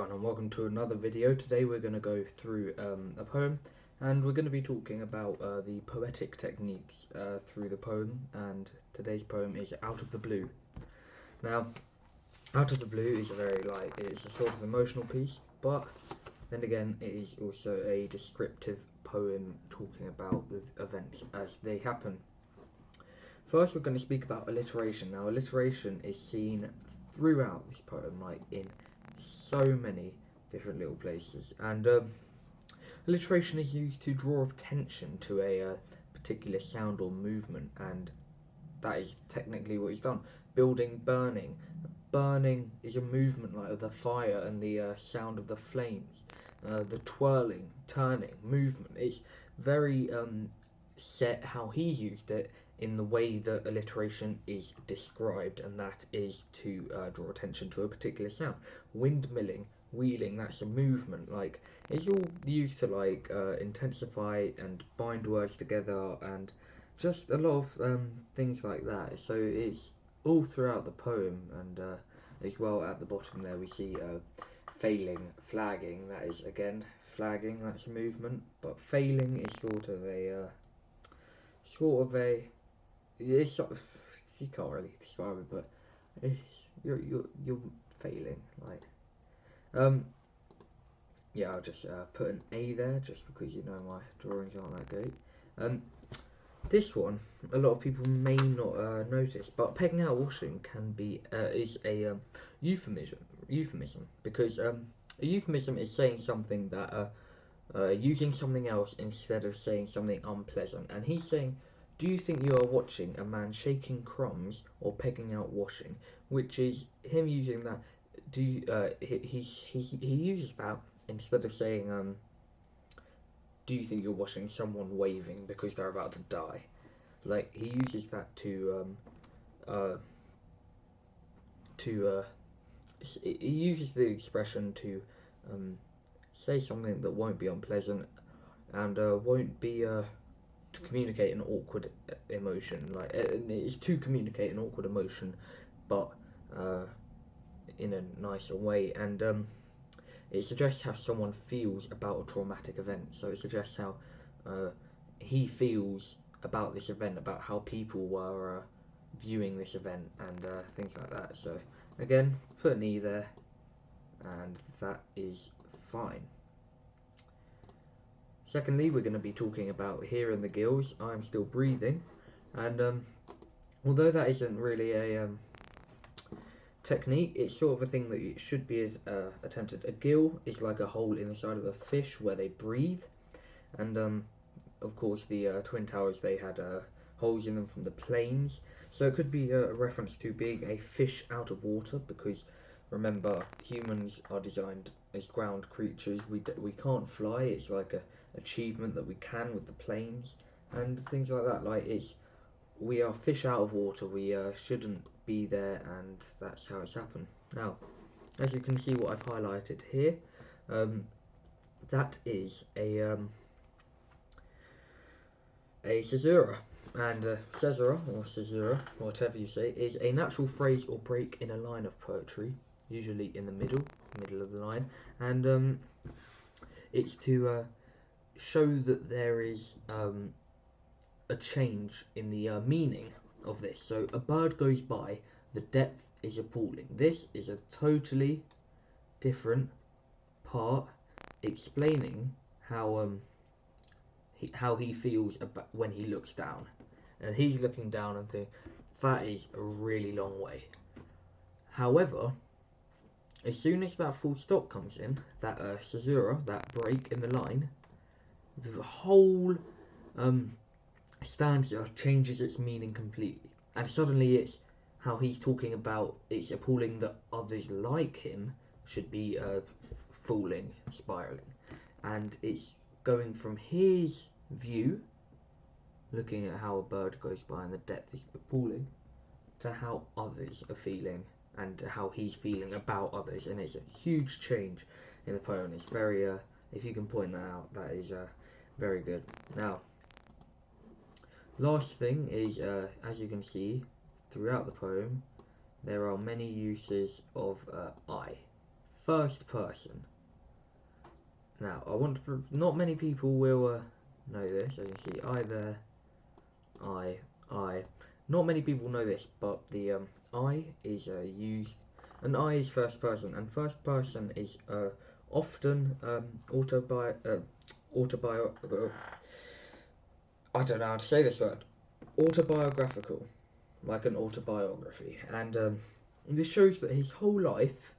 everyone, and welcome to another video. Today we're going to go through a poem, and we're going to be talking about the poetic techniques through the poem, and today's poem is Out of the Blue. Now, Out of the Blue is it's a sort of emotional piece, but then again it is also a descriptive poem talking about the events as they happen. First we're going to speak about alliteration. Now alliteration is seen throughout this poem, like in so many different little places, and alliteration is used to draw attention to a particular sound or movement, and that is technically what he's done. Building, burning. Burning is a movement like of the fire and the sound of the flames. The twirling, turning, movement. It's very set how he's used it in the way that alliteration is described, and that is to draw attention to a particular sound. Windmilling, wheeling, that's a movement. Like, it's all used to intensify and bind words together, and just a lot of things like that. So it's all throughout the poem, and as well at the bottom there we see failing, flagging. That is again flagging. That's a movement, but failing is sort of a it's sort of, you can't really describe it, but it's, you're failing. Yeah, I'll just put an A there just because my drawings aren't that great. This one a lot of people may not notice, but pegging out washing can be is a euphemism, because a euphemism is saying something that using something else instead of saying something unpleasant, and he's saying, do you think you are watching a man shaking crumbs or pegging out washing? Which is him using that. He uses that instead of saying do you think you're watching someone waving because they're about to die? Like, he uses that he uses the expression to say something that won't be unpleasant and won't be to communicate an awkward emotion. Like, it's to communicate an awkward emotion, but in a nicer way, and it suggests how someone feels about a traumatic event. So it suggests how he feels about this event, about how people were viewing this event, and things like that. So again, put an E there, and that is fine. Secondly, we're going to be talking about Here in the Gills, I'm Still Breathing, and although that isn't really a technique, it's sort of a thing that it should be attempted. A gill is like a hole in the side of a fish where they breathe, and of course the Twin Towers, they had holes in them from the planes, so it could be a reference to being a fish out of water, because remember, humans are designed as ground creatures. We can't fly. It's like a achievement that we can with the planes and things like that. Like, we are fish out of water. We shouldn't be there, and that's how it's happened. Now, as you can see, what I've highlighted here, that is a caesura, and caesura or caesura, whatever you say, is a natural phrase or break in a line of poetry, usually in the middle of the line, and it's to show that there is a change in the meaning of this. So a bird goes by, the depth is appalling. This is a totally different part explaining how he feels about when he looks down, and he's looking down and thinking that is a really long way. However, as soon as that full stop comes in, that caesura, that break in the line, the whole stanza changes its meaning completely, and suddenly it's how he's talking about it's appalling that others like him should be falling, spiraling, and it's going from his view, looking at how a bird goes by and the depth is appalling, to how others are feeling and how he's feeling about others, and it's a huge change in the poem. It's very if you can point that out, that is very good. Now, last thing is, as you can see throughout the poem, there are many uses of I. first person. Now, not many people will know this. As you can see, I there, I. Not many people know this, but the I is used. An I is first person, and first person is often I don't know how to say this word. Autobiographical, like an autobiography, and this shows that his whole life,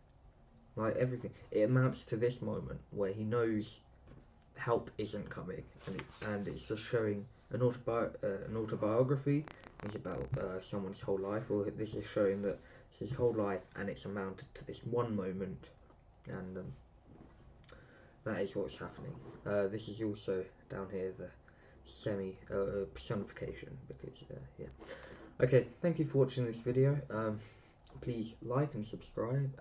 like everything, it amounts to this moment where he knows help isn't coming, and it's just showing an autobiography is about someone's whole life, or this is showing that it's his whole life and it's amounted to this one moment, and that is what's happening. This is also down here the personification, because yeah. Okay, thank you for watching this video. Please like and subscribe.